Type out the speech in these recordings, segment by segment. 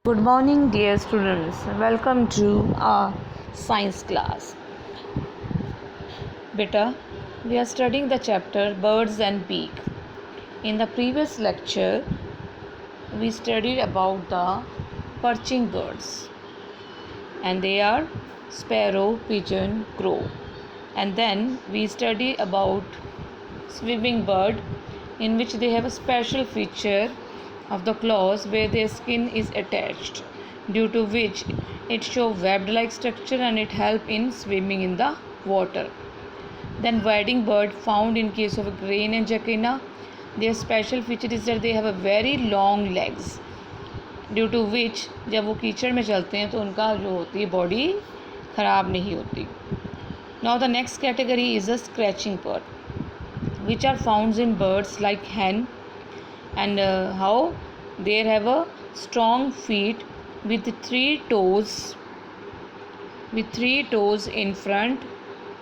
Good morning, dear students. Welcome to our science class. Beta, we are studying the chapter Birds and Beak. In the previous lecture, we studied about the perching birds, and they are sparrow, pigeon, crow. And then we study about swimming bird, in which they have a special feature of the claws where their skin is attached, due to which it show webbed like structure and it help in swimming in the water. Then wading bird, found in case of crane and jacana, their special feature is that they have a very long legs, due to which जब वो कीचड़ में चलते हैं तो उनका जो होती है बॉडी ख़राब नहीं होती. Now the next category is a scratching bird which are found in birds like hen, and how they have a strong feet with three toes in front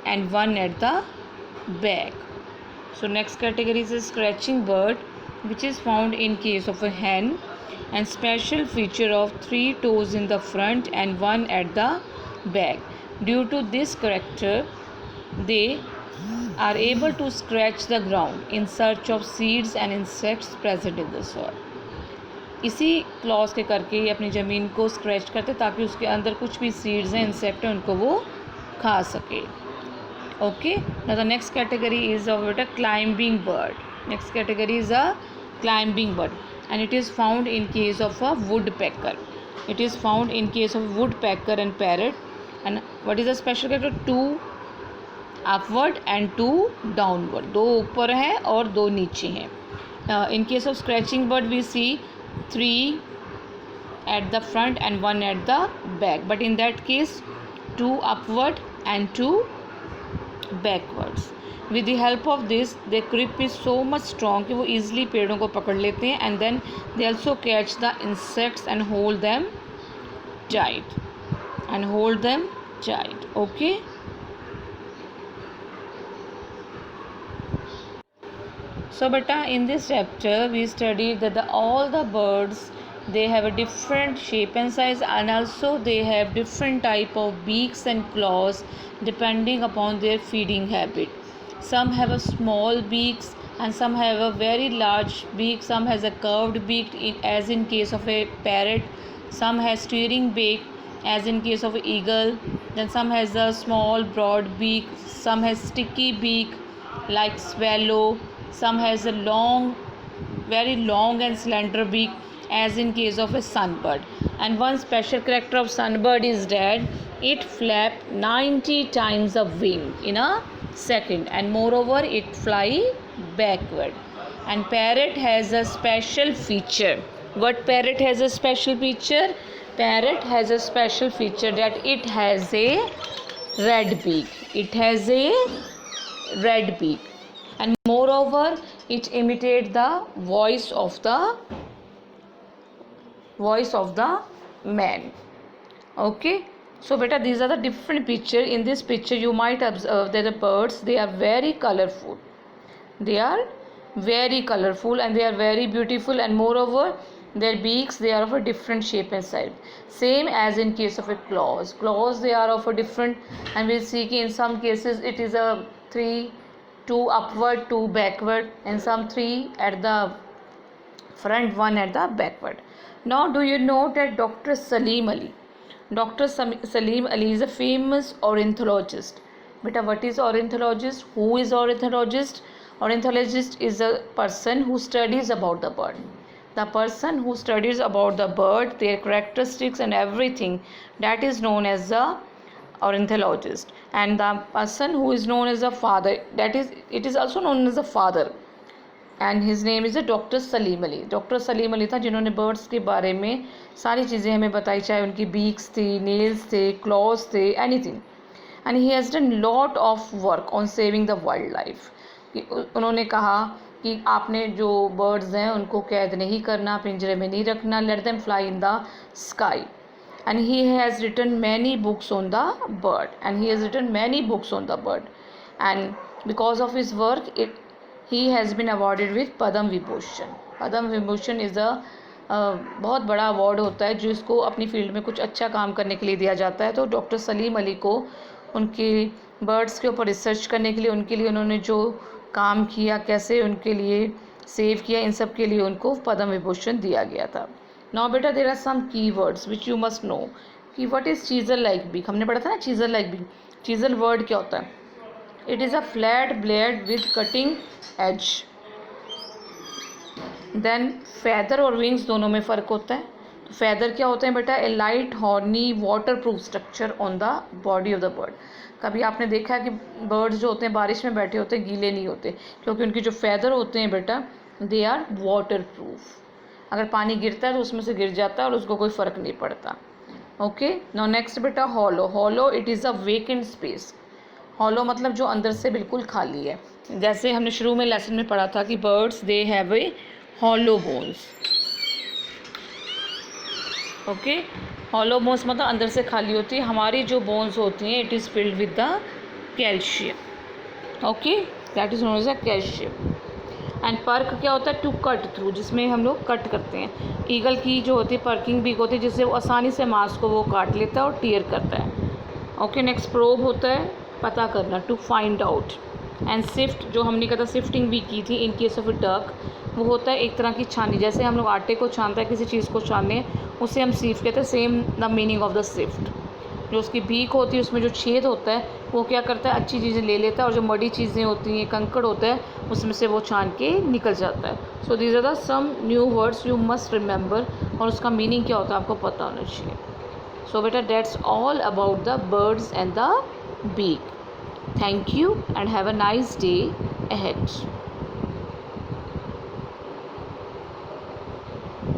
and one at the back. So next category is a scratching bird which is found in case of a hen, and special feature of 3 toes in the front and one at the back. Due to this character, they are able to scratch the ground in search of seeds and insects present in the soil. इसी clause के करके ये अपनी ज़मीन को scratch करते ताकि उसके अंदर कुछ भी सीड्स हैं, इंसेक्ट हैं, उनको वो खा सके. Okay, now the next category is of बेटा climbing bird. Next category is a climbing bird and it is found in case of a woodpecker. It is found in case of woodpecker and parrot. And what is the special character? 2 upward and 2 downward. 2 ऊपर हैं और 2 नीचे हैं. In case of scratching bird we see 3 at the front and 1 at the back, but in that case 2 upward and 2 backwards. With the help of this, their grip is so much strong कि वो easily पेड़ों को पकड़ लेते हैं, and then they also catch the insects and hold them tight. Okay. So beta, in this chapter we studied that all the birds, they have a different shape and size, and also they have different type of beaks and claws depending upon their feeding habit. Some have a small beaks and some have a very large beak. Some has a curved beak as in case of a parrot. Some has steering beak as in case of an eagle. Then some has a small broad beak. Some has sticky beak like swallow. Some has a very long and slender beak as in case of a sunbird. And one special character of sunbird is that it flap 90 times a wing in a second, and moreover it fly backward. And parrot has a special feature. What parrot has a special feature? Parrot has a special feature that it has a red beak. And moreover it imitates the voice of the man. Okay, so beta, these are the different picture. In this picture you might observe that the birds, they are very colorful and they are very beautiful, and moreover their beaks, they are of a different shape and size, same as in case of a claws, they are of a different, and we'll see in some cases it is a 2 upward, 2 backward, and some 3 at the front, 1 at the backward. Now do you know that Dr. Salim Ali is a famous ornithologist. Beta, what is ornithologist? Who is ornithologist? Ornithologist is a person who studies about the bird. The person who studies about the bird, their characteristics and everything, that is known as the ornithologist. And the person who is known as a father, it is also known as a father, and his name is doctor Salim Ali. Doctor Salim Ali था जिन्होंने birds के बारे में सारी चीज़ें हमें बताई, चाहे उनकी बीक्स थी, नेल्स थे, क्लॉज थे, anything. And he has done lot of work on saving the wild life. उन्होंने कहा कि आपने जो बर्ड्स हैं उनको कैद नहीं करना, पिंजरे में नहीं रखना, let them fly in the sky. And he has written many books on the bird, and because of his work he has been awarded with Padam Vibhushan. Padam Vibhushan is a बहुत बड़ा award होता है जिसको अपनी field में कुछ अच्छा काम करने के लिए दिया जाता है। तो डॉक्टर सलीम अली को उनके बर्ड्स के ऊपर रिसर्च करने के लिए, उनके लिए उन्होंने जो काम किया, कैसे उनके लिए सेव किया, इन सब के लिए उनको पद्म विभूषण दिया गया था। नाउ बेटा there are some keywords which you must know कि what is chisel like beak. हमने पढ़ा था ना chisel like beak. Chisel word क्या होता है? It is a flat blade with cutting edge. Then feather और विंग्स दोनों में फ़र्क होता है। तो फैदर क्या होते हैं बेटा? A light horny waterproof structure on the body of the bird. कभी आपने देखा है कि बर्ड्स जो होते हैं बारिश में बैठे होते हैं, गीले नहीं होते, क्योंकि उनके जो फैदर होते हैं बेटा दे आर वाटर प्रूफ। अगर पानी गिरता है तो उसमें से गिर जाता है और उसको कोई फ़र्क नहीं पड़ता। ओके, नाउ नेक्स्ट बेटा hollow. Hollow it is a vacant space. Hollow मतलब जो अंदर से बिल्कुल खाली है। जैसे हमने शुरू में लेसन में पढ़ा था कि birds they have a hollow bones. Okay, hollow bones मतलब अंदर से खाली होती है। हमारी जो बोन्स होती हैं it is filled with the calcium. Okay, that is known as a calcium. And perk क्या होता है? टू कट थ्रू, जिसमें हम लोग कट करते हैं। ईगल की जो होती है पर्किंग बीक होती है, जिससे वो आसानी से मांस को वो काट लेता है और टीयर करता है। ओके, नेक्स्ट प्रोब होता है पता करना, to find out. And sift, जो हमने कहा था सिफ्टिंग भी की थी in case of a duck, वो होता है एक तरह की छानी। जैसे हम लोग आटे को छानता है, किसी चीज़ को छानने, उसे हम सीफ कहते हैं। Same the meaning of the sift. जो उसकी बीक होती है उसमें जो छेद होता है वो क्या करता है? अच्छी चीज़ें ले लेता है, और जो मडी चीज़ें होती हैं, कंकड़ होता है, उसमें से वो छान के निकल जाता है। So these are the some new words you must remember, और उसका मीनिंग क्या होता है आपको पता होना चाहिए। सो बेटा that's all about the birds and the beak. Thank you and have a nice day ahead.